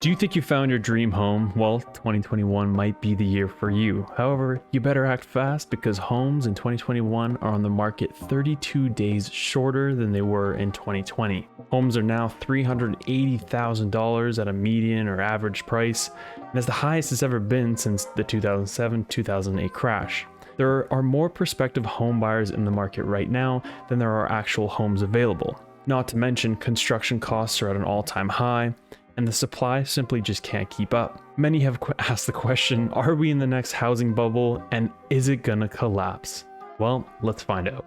Do you think you found your dream home? Well, 2021 might be the year for you. However, you better act fast because homes in 2021 are on the market 32 days shorter than they were in 2020. Homes are now $380,000 at a median or average price, and is the highest it's ever been since the 2007-2008 crash. There are more prospective home buyers in the market right now than there are actual homes available. Not to mention, construction costs are at an all-time high, and the supply simply just can't keep up. Many have asked the question, are we in the next housing bubble, and is it gonna collapse? Well, let's find out.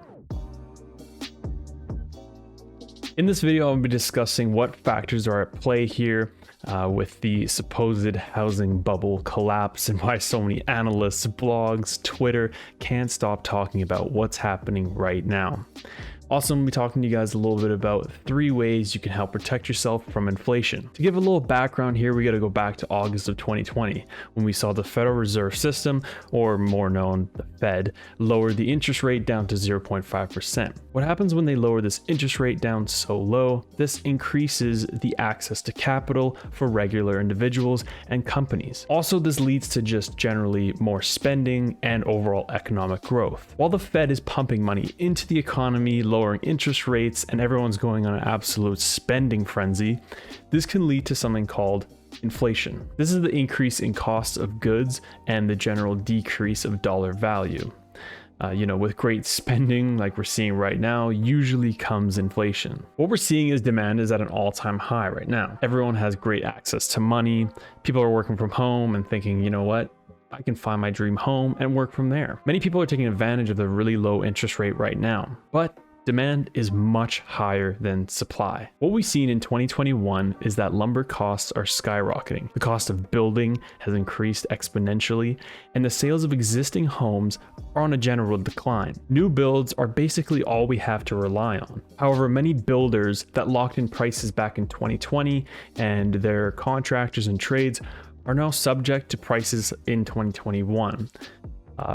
In this video, I'll be discussing what factors are at play here with the supposed housing bubble collapse and why so many analysts, blogs, Twitter can't stop talking about what's happening right now. Also, I'm going to be talking to you guys a little bit about 3 ways you can help protect yourself from inflation. To give a little background here, we got to go back to August of 2020 when we saw the Federal Reserve System, or more known, the Fed, lower the interest rate down to 0.5%. What happens when they lower this interest rate down so low? This increases the access to capital for regular individuals and companies. Also, this leads to just generally more spending and overall economic growth. While the Fed is pumping money into the economy, lowering interest rates, and everyone's going on an absolute spending frenzy, this can lead to something called inflation. This is the increase in costs of goods and the general decrease of dollar value. With great spending like we're seeing right now, usually comes inflation. What we're seeing is demand is at an all-time high right now. Everyone has great access to money. People are working from home and thinking, you know what? I can find my dream home and work from there. Many people are taking advantage of the really low interest rate right now, but demand is much higher than supply. What we've seen in 2021 is that lumber costs are skyrocketing. The cost of building has increased exponentially, and the sales of existing homes are on a general decline. New builds are basically all we have to rely on. However, many builders that locked in prices back in 2020 and their contractors and trades are now subject to prices in 2021.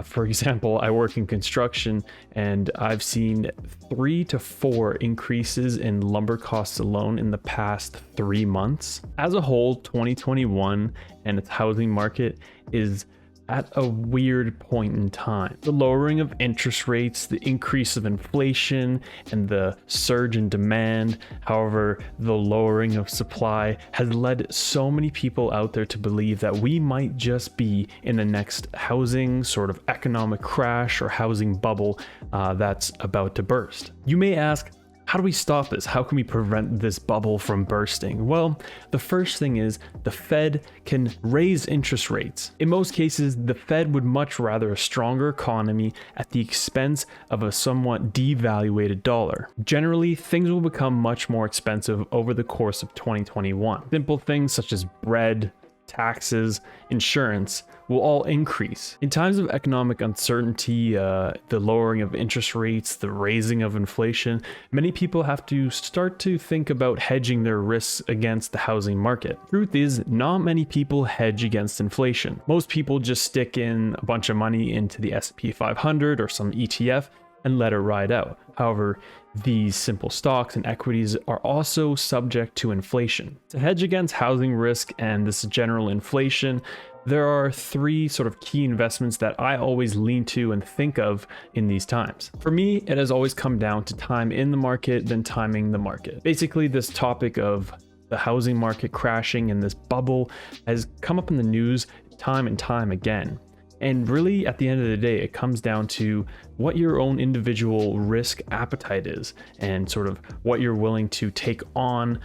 For example, I work in construction and I've seen 3 to 4 increases in lumber costs alone in the past 3 months. As a whole, 2021 and its housing market is at a weird point in time. The lowering of interest rates, the increase of inflation, and the surge in demand, however, the lowering of supply has led so many people out there to believe that we might just be in the next housing sort of economic crash or housing bubble that's about to burst. You may ask, how do we stop this? How can we prevent this bubble from bursting? Well, the first thing is the Fed can raise interest rates. In most cases, the Fed would much rather a stronger economy at the expense of a somewhat devaluated dollar. Generally, things will become much more expensive over the course of 2021. Simple things such as bread, taxes, insurance will all increase. In times of economic uncertainty, the lowering of interest rates, the raising of inflation, many people have to start to think about hedging their risks against the housing market. Truth is, not many people hedge against inflation. Most people just stick in a bunch of money into the S&P 500 or some ETF and let it ride out. However, these simple stocks and equities are also subject to inflation. To hedge against housing risk and this general inflation, there are 3 sort of key investments that I always lean to and think of in these times. For me, it has always come down to time in the market, then timing the market. Basically, this topic of the housing market crashing and this bubble has come up in the news time and time again. And really, at the end of the day, it comes down to what your own individual risk appetite is and sort of what you're willing to take on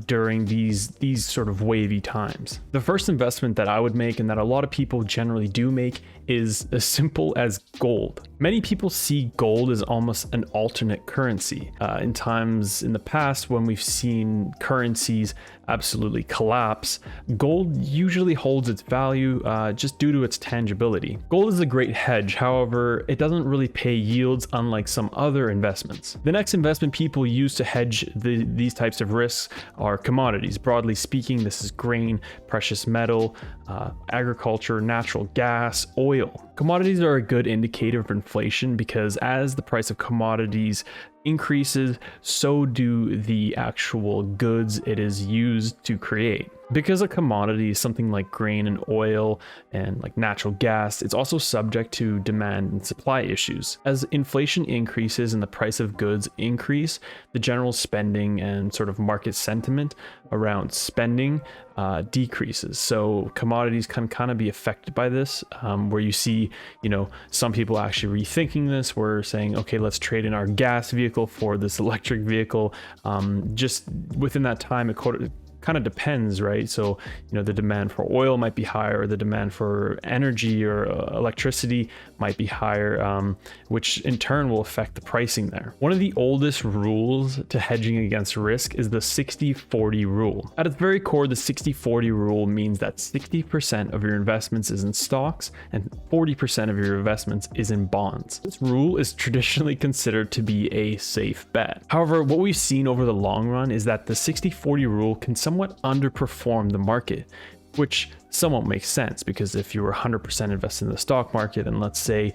during these sort of wavy times. The first investment that I would make, and that a lot of people generally do make, is as simple as gold. Many people see gold as almost an alternate currency. In times in the past when we've seen currencies absolutely collapse, gold usually holds its value just due to its tangibility. Gold is a great hedge, however, it doesn't really pay yields unlike some other investments. The next investment people use to hedge these types of risks are commodities. Broadly speaking, this is grain, precious metal, agriculture, natural gas, oil. Commodities are a good indicator of inflation because as the price of commodities increases, so do the actual goods it is used to create. Because a commodity is something like grain and oil and like natural gas, it's also subject to demand and supply issues. As inflation increases and the price of goods increase, the general spending and sort of market sentiment around spending decreases. So commodities can kind of be affected by this, where you see, some people actually rethinking this. We're saying, okay, let's trade in our gas vehicle for this electric vehicle. Just within that time, it kind of depends, right? So, the demand for oil might be higher, or the demand for energy or electricity might be higher, which in turn will affect the pricing there. One of the oldest rules to hedging against risk is the 60-40 rule. At its very core, the 60-40 rule means that 60% of your investments is in stocks and 40% of your investments is in bonds. This rule is traditionally considered to be a safe bet. However, what we've seen over the long run is that the 60-40 rule can somewhat underperform the market, which somewhat makes sense, because if you were 100% invested in the stock market and let's say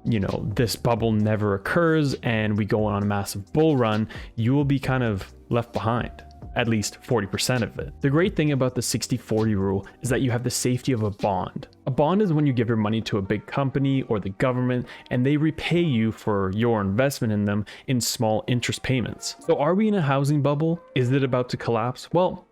this bubble never occurs and we go on a massive bull run, you will be kind of left behind, at least 40% of it. The great thing about the 60-40 rule is that you have the safety of a bond. A bond is when you give your money to a big company or the government and they repay you for your investment in them in small interest payments. So are we in a housing bubble? Is it about to collapse? Well,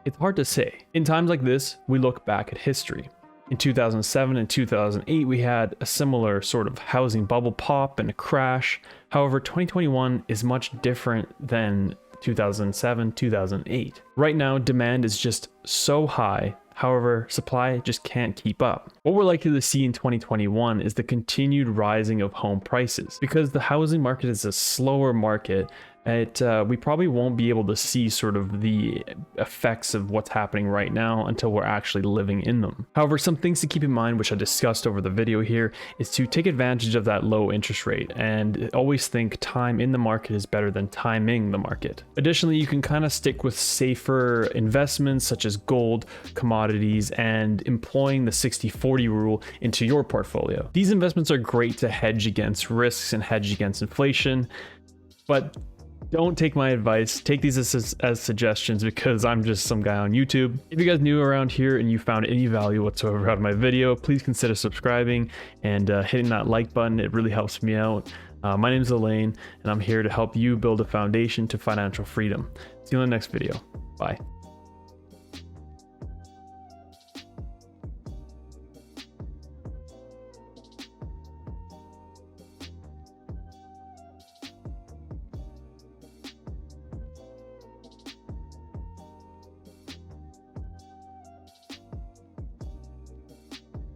it's hard to say. In times like this, we look back at history. In 2007 and 2008, we had a similar sort of housing bubble pop and a crash. However, 2021 is much different than 2007, 2008. Right now, demand is just so high. However, supply just can't keep up. What we're likely to see in 2021 is the continued rising of home prices. Because the housing market is a slower market, we probably won't be able to see sort of the effects of what's happening right now until we're actually living in them. However, some things to keep in mind, which I discussed over the video here, is to take advantage of that low interest rate and always think time in the market is better than timing the market. Additionally, you can kind of stick with safer investments such as gold, commodities, and employing the 60-40 rule into your portfolio. These investments are great to hedge against risks and hedge against inflation, but don't take my advice. Take these as suggestions, because I'm just some guy on YouTube. If you guys new around here and you found any value whatsoever out of my video, please consider subscribing and hitting that like button. It really helps me out. My name is Elaine, and I'm here to help you build a foundation to financial freedom. See you in the next video. Bye.